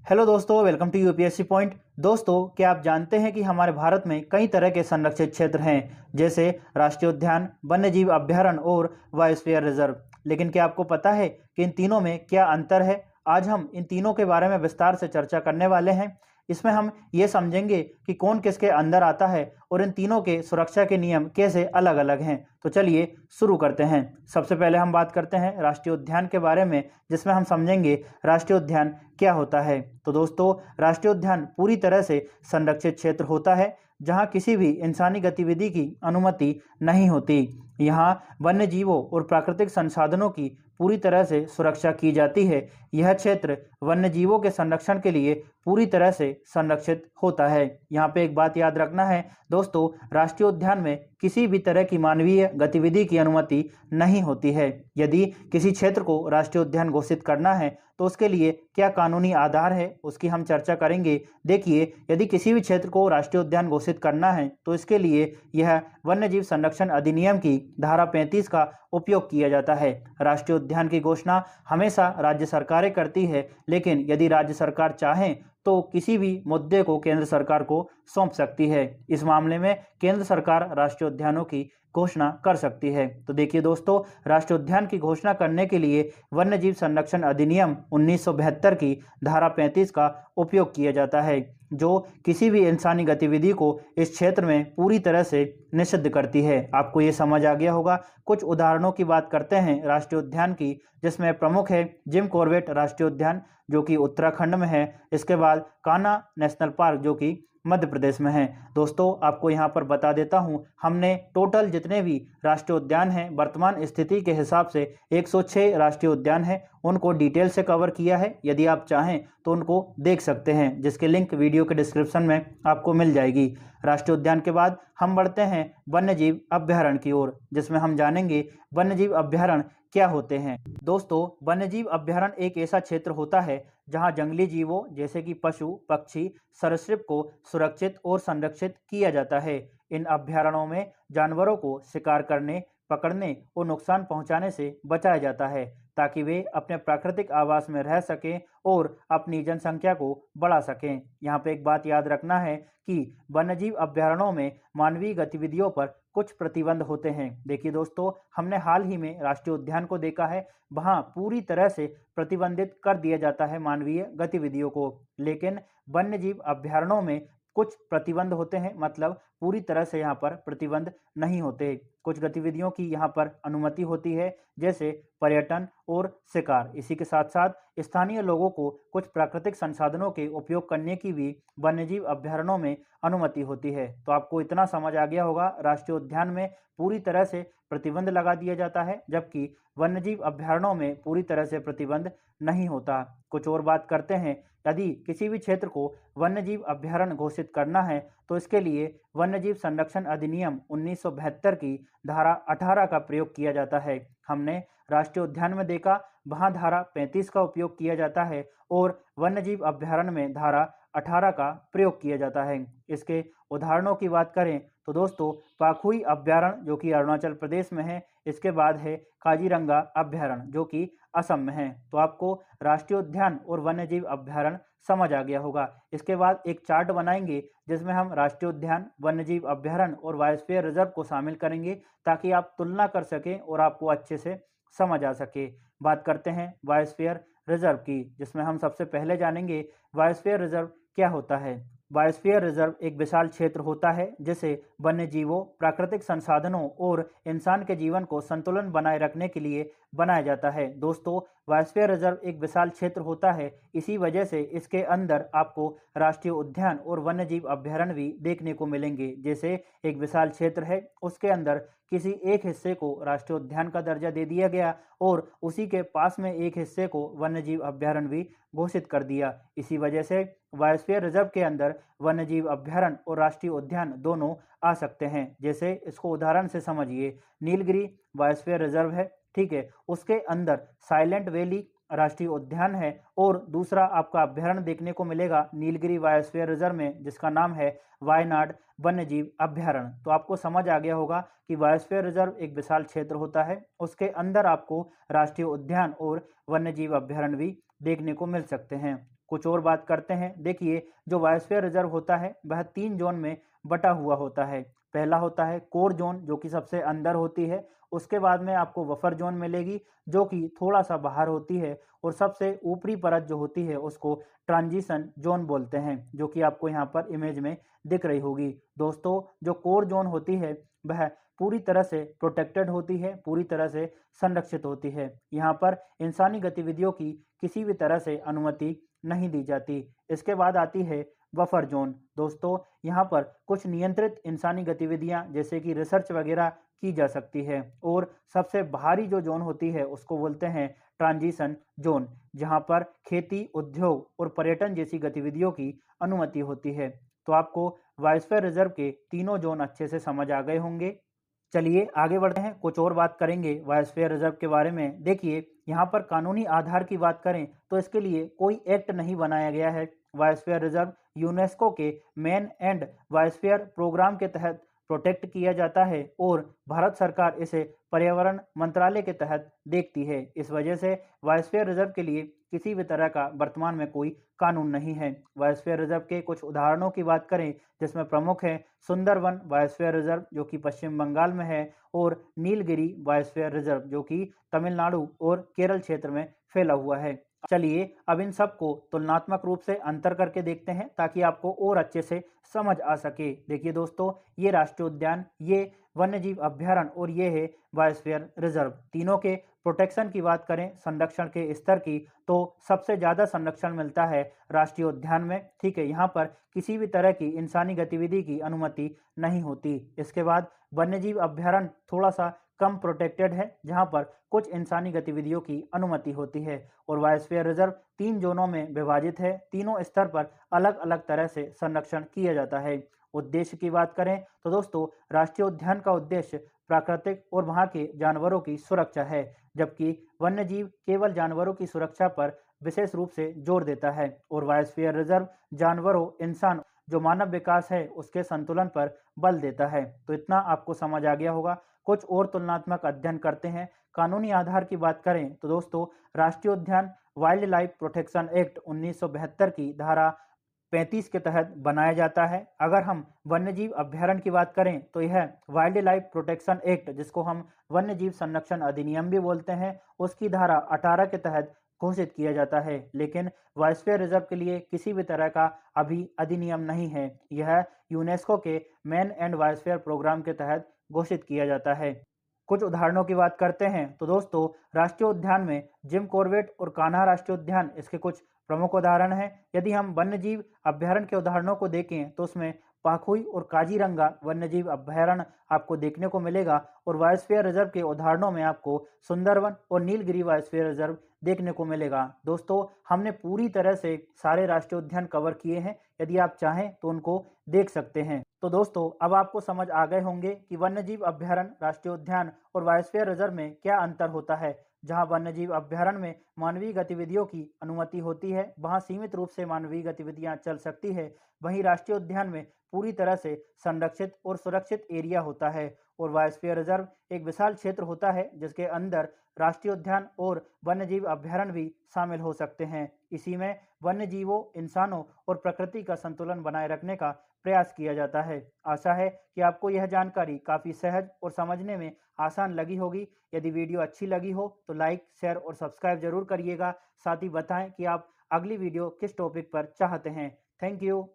Hello दोस्तों, welcome to UPSC point. दोस्तों, क्या आप जानते हैं कि हमारे भारत में कई तरह के संरक्षित क्षेत्र हैं, जैसे राष्ट्रीय उद्यान, वन्यजीव अभयारण्य और बायोस्फीयर रिजर्व। लेकिन क्या आपको पता है कि इन तीनों में क्या अंतर है? आज हम इन तीनों के बारे में विस्तार से चर्चा करने वाले हैं। इसमें हम ये समझेंगे कि कौन किसके अंदर आता है और इन तीनों के सुरक्षा के नियम कैसे अलग अलग हैं। तो चलिए शुरू करते हैं। सबसे पहले हम बात करते हैं राष्ट्रीय उद्यान के बारे में, जिसमें हम समझेंगे राष्ट्रीय उद्यान क्या होता है। तो दोस्तों, राष्ट्रीय उद्यान पूरी तरह से संरक्षित क्षेत्र होता है जहां किसी भी इंसानी गतिविधि की अनुमति नहीं होती। यहाँ वन्य जीवों और प्राकृतिक संसाधनों की पूरी तरह से सुरक्षा की जाती है। यह क्षेत्र वन्य जीवों के संरक्षण के लिए पूरी तरह से संरक्षित होता है। यहाँ पे एक बात याद रखना है दोस्तों, राष्ट्रीय उद्यान में किसी भी तरह की मानवीय गतिविधि की अनुमति नहीं होती है। यदि किसी क्षेत्र को राष्ट्रीय उद्यान घोषित करना है तो उसके लिए क्या कानूनी आधार है, उसकी हम चर्चा करेंगे। देखिए, यदि किसी भी क्षेत्र को राष्ट्रीय उद्यान घोषित करना है तो इसके लिए यह वन्यजीव संरक्षण अधिनियम की धारा 35 का उपयोग किया जाता है। राष्ट्रीय उद्यान की घोषणा हमेशा राज्य सरकारें करती है, लेकिन यदि राज्य सरकार चाहे तो किसी भी मुद्दे को केंद्र सरकार को सौंप सकती है। इस मामले में केंद्र सरकार राष्ट्रीय उद्यानों की घोषणा कर सकती है। तो देखिए दोस्तों, राष्ट्रीय उद्यान की घोषणा करने के लिए वन्यजीव संरक्षण अधिनियम 1972 की धारा 35 का उपयोग किया जाता है, जो किसी भी इंसानी गतिविधि को इस क्षेत्र में पूरी तरह से निषिद्ध करती है। आपको ये समझ आ गया होगा। कुछ उदाहरणों की बात करते हैं राष्ट्रीय उद्यान की, जिसमें प्रमुख है जिम कॉर्बेट राष्ट्रीय उद्यान, जो कि उत्तराखंड में है। इसके बाद कान्हा नेशनल पार्क, जो कि मध्य प्रदेश में है। दोस्तों, आपको यहाँ पर बता देता हूँ, हमने टोटल जितने भी राष्ट्रीय उद्यान हैं वर्तमान स्थिति के हिसाब से 106 राष्ट्रीय उद्यान हैं, उनको डिटेल से कवर किया है। यदि आप चाहें तो उनको देख सकते हैं, जिसके लिंक वीडियो के डिस्क्रिप्शन में आपको मिल जाएगी। राष्ट्रीय उद्यान के बाद हम बढ़ते हैं वन्यजीव अभयारण्य की ओर, जिसमें हम जानेंगे वन्यजीव अभयारण्य क्या होते हैं। दोस्तों, वन्यजीव अभयारण्य एक ऐसा क्षेत्र होता है जहां जंगली जीवों जैसे कि पशु, पक्षी, सरीसृप को सुरक्षित और संरक्षित किया जाता है। इन अभयारण्यों में जानवरों को शिकार करने, पकड़ने और नुकसान पहुंचाने से बचाया जाता है, ताकि वे अपने प्राकृतिक आवास में रह सकें और अपनी जनसंख्या को बढ़ा सकें। यहाँ पे एक बात याद रखना है कि वन्यजीव अभयारण्यों में मानवीय गतिविधियों पर कुछ प्रतिबंध होते हैं। देखिए दोस्तों, हमने हाल ही में राष्ट्रीय उद्यान को देखा है, वहां पूरी तरह से प्रतिबंधित कर दिया जाता है मानवीय गतिविधियों को। लेकिन वन्यजीव अभयारण्यों में कुछ प्रतिबंध होते हैं, मतलब पूरी तरह से यहाँ पर प्रतिबंध नहीं होते। कुछ गतिविधियों की यहाँ पर अनुमति होती है, जैसे पर्यटन और शिकार। इसी के साथ साथ स्थानीय लोगों को कुछ प्राकृतिक संसाधनों के उपयोग करने की भी वन्यजीव अभयारण्यों में अनुमति होती है। तो आपको इतना समझ आ गया होगा, राष्ट्रीय उद्यान में पूरी तरह से प्रतिबंध लगा दिया जाता है, जबकि वन्यजीव अभयारण्यों में पूरी तरह से प्रतिबंध नहीं होता। कुछ और बात करते हैं। यदि किसी भी क्षेत्र को वन्यजीव अभयारण्य घोषित करना है तो इसके लिए वन्यजीव संरक्षण अधिनियम 1972 की धारा 18 का प्रयोग किया जाता है। हमने राष्ट्रीय उद्यान में देखा, वहां धारा 35 का उपयोग किया जाता है और वन्यजीव अभयारण्य में धारा 18 का प्रयोग किया जाता है। इसके उदाहरणों की बात करें तो दोस्तों, पाखुई अभयारण्य, जो कि अरुणाचल प्रदेश में है। इसके बाद है काजीरंगा अभयारण्य, जो कि असम में है। तो आपको राष्ट्रीय उद्यान और वन्यजीव अभयारण्य समझ आ गया होगा। इसके बाद एक चार्ट बनाएंगे जिसमें हम राष्ट्रीय उद्यान, वन्यजीव अभयारण्य और बायोस्फीयर रिजर्व को शामिल करेंगे, ताकि आप तुलना कर सकें और आपको अच्छे से समझ आ सके। बात करते हैं बायोस्फीयर रिजर्व की, जिसमें हम सबसे पहले जानेंगे बायोस्फीयर रिजर्व क्या होता है। बायोस्फीयर रिजर्व एक विशाल क्षेत्र होता है जिसे वन्य जीवों, प्राकृतिक संसाधनों और इंसान के जीवन को संतुलन बनाए रखने के लिए बनाया जाता है। दोस्तों, बायोस्फीयर रिजर्व एक विशाल क्षेत्र होता है, इसी वजह से इसके अंदर आपको राष्ट्रीय उद्यान और वन्यजीव अभयारण्य भी देखने को मिलेंगे। जैसे एक विशाल क्षेत्र है, उसके अंदर किसी एक हिस्से को राष्ट्रीय उद्यान का दर्जा दे दिया गया और उसी के पास में एक हिस्से को वन्यजीव अभयारण्य भी घोषित कर दिया। इसी वजह से बायोस्फीयर रिजर्व के अंदर वन्यजीव अभयारण्य और राष्ट्रीय उद्यान दोनों आ सकते हैं। जैसे इसको उदाहरण से समझिए, नीलगिरी बायोस्फीयर रिजर्व है, ठीक है, उसके अंदर साइलेंट वैली राष्ट्रीय उद्यान है और दूसरा आपका अभयारण्य देखने को मिलेगा नीलगिरी बायोस्फीयर रिजर्व में, जिसका नाम है वायनाड वन्यजीव अभयारण्य। तो आपको समझ आ गया होगा कि बायोस्फीयर रिजर्व एक विशाल क्षेत्र होता है, उसके अंदर आपको राष्ट्रीय उद्यान और वन्यजीव अभयारण्य भी देखने को मिल सकते हैं। कुछ और बात करते हैं। देखिए, जो बायोस्फीयर रिजर्व होता है वह 3 जोन में बटा हुआ होता है। पहला होता है कोर जोन, जो कि सबसे अंदर होती है। उसके बाद में आपको बफर जोन मिलेगी, जो कि थोड़ा सा बाहर होती है। और सबसे ऊपरी परत जो होती है उसको ट्रांजिशन जोन बोलते हैं, जो कि आपको यहाँ पर इमेज में दिख रही होगी। दोस्तों, जो कोर जोन होती है वह पूरी तरह से प्रोटेक्टेड होती है, पूरी तरह से संरक्षित होती है। यहाँ पर इंसानी गतिविधियों की किसी भी तरह से अनुमति नहीं दी जाती। इसके बाद आती है बफर जोन। दोस्तों, यहाँ पर कुछ नियंत्रित इंसानी गतिविधियां जैसे कि रिसर्च वगैरह की जा सकती है। और सबसे बाहरी जो जोन होती है उसको बोलते हैं ट्रांजिशन जोन, जहाँ पर खेती, उद्योग और पर्यटन जैसी गतिविधियों की अनुमति होती है। तो आपको बायोस्फीयर रिजर्व के तीनों जोन अच्छे से समझ आ गए होंगे। चलिए आगे बढ़ते हैं, कुछ और बात करेंगे बायोस्फीयर रिजर्व के बारे में। देखिए, यहाँ पर कानूनी आधार की बात करें तो इसके लिए कोई एक्ट नहीं बनाया गया है। बायोस्फीयर रिजर्व यूनेस्को के मैन एंड बायोस्फीयर प्रोग्राम के तहत प्रोटेक्ट किया जाता है और भारत सरकार इसे पर्यावरण मंत्रालय के तहत देखती है। इस वजह से बायोस्फीयर रिजर्व के लिए किसी भी तरह का वर्तमान में कोई कानून नहीं है। बायोस्फीयर रिजर्व के कुछ उदाहरणों की बात करें, जिसमें प्रमुख है सुंदरवन बायोस्फीयर रिजर्व, जो कि पश्चिम बंगाल में है, और नीलगिरी बायोस्फीयर रिजर्व, जो कि तमिलनाडु और केरल क्षेत्र में फैला हुआ है। चलिए अब इन सब को तुलनात्मक रूप से अंतर करके देखते हैं, ताकि आपको और अच्छे से समझ आ सके। देखिए दोस्तों, ये राष्ट्रीय उद्यान, ये वन्यजीव अभ्यारण्य और ये है बायोस्फीयर रिजर्व। तीनों के प्रोटेक्शन की बात करें, संरक्षण के स्तर की, तो सबसे ज्यादा संरक्षण मिलता है राष्ट्रीय उद्यान में। ठीक है, यहाँ पर किसी भी तरह की इंसानी गतिविधि की अनुमति नहीं होती। इसके बाद वन्यजीव अभ्यारण्य थोड़ा सा कम प्रोटेक्टेड है, जहाँ पर कुछ इंसानी गतिविधियों की अनुमति होती है। और बायोस्फीयर रिजर्व 3 जोनों में विभाजित है। तीनों स्तर पर अलग अलग तरह से संरक्षण किया जाता है। उद्देश्य की बात करें तो दोस्तों, राष्ट्रीय उद्यान का उद्देश्य प्राकृतिक और वहाँ के जानवरों की सुरक्षा है, जबकि वन्यजीव केवल जानवरों की सुरक्षा पर विशेष रूप से जोर देता है। और बायोस्फीयर रिजर्व जानवरों, इंसान, जो मानव विकास है उसके संतुलन पर बल देता है। तो इतना आपको समझ आ गया होगा। कुछ और तुलनात्मक अध्ययन करते हैं। कानूनी आधार की बात करें तो दोस्तों, राष्ट्रीय उद्यान वाइल्ड लाइफ प्रोटेक्शन एक्ट 1972 की धारा 35 के तहत बनाया जाता है। अगर हम वन्यजीव अभ्यारण्य की बात करें तो यह वाइल्ड लाइफ प्रोटेक्शन एक्ट, जिसको हम वन्यजीव संरक्षण अधिनियम भी बोलते हैं, उसकी धारा 18 के तहत घोषित किया जाता है। लेकिन बायोस्फीयर रिजर्व के लिए किसी भी तरह का अभी अधिनियम नहीं है। यह यूनेस्को के मैन एंड बायोस्फीयर प्रोग्राम के तहत घोषित किया जाता है। कुछ उदाहरणों की बात करते हैं तो दोस्तों, राष्ट्रीय उद्यान में जिम कॉर्बेट और कान्हा राष्ट्रीय उद्यान इसके कुछ प्रमुख उदाहरण हैं। यदि हम वन्यजीव अभ्यारण्य के उदाहरणों को देखें तो उसमें पाखुई और काजीरंगा वन्यजीव अभ्यारण्य आपको देखने को मिलेगा। और बायोस्फीयर रिजर्व के उदाहरणों में आपको सुंदरवन और नीलगिरी बायोस्फीयर रिजर्व देखने को मिलेगा। दोस्तों, हमने पूरी तरह से सारे राष्ट्रीय उद्यान कवर किए हैं। यदि आप चाहें तो उनको देख सकते हैं। तो दोस्तों, अब आपको समझ आ गए होंगे कि वन्यजीव अभ्यारण्य, राष्ट्रीय उद्यान और बायोस्फीयर रिजर्व में क्या अंतर होता है। जहां वन्यजीव अभ्यारण्य में मानवीय गतिविधियों की अनुमति होती है, वहां सीमित रूप से मानवीय गतिविधियां चल सकती है। वहीं राष्ट्रीय उद्यान में पूरी तरह से संरक्षित और सुरक्षित एरिया होता है। और बायोस्फीयर रिजर्व एक विशाल क्षेत्र होता है, जिसके अंदर राष्ट्रीय उद्यान और वन्यजीव अभ्यारण्य भी शामिल हो सकते हैं। इसी में वन्यजीवों, इंसानों और प्रकृति का संतुलन बनाए रखने का प्रयास किया जाता है। आशा है कि आपको यह जानकारी काफी सहज और समझने में आसान लगी होगी। यदि वीडियो अच्छी लगी हो तो लाइक, शेयर और सब्सक्राइब जरूर करिएगा। साथ ही बताएं कि आप अगली वीडियो किस टॉपिक पर चाहते हैं। Thank you.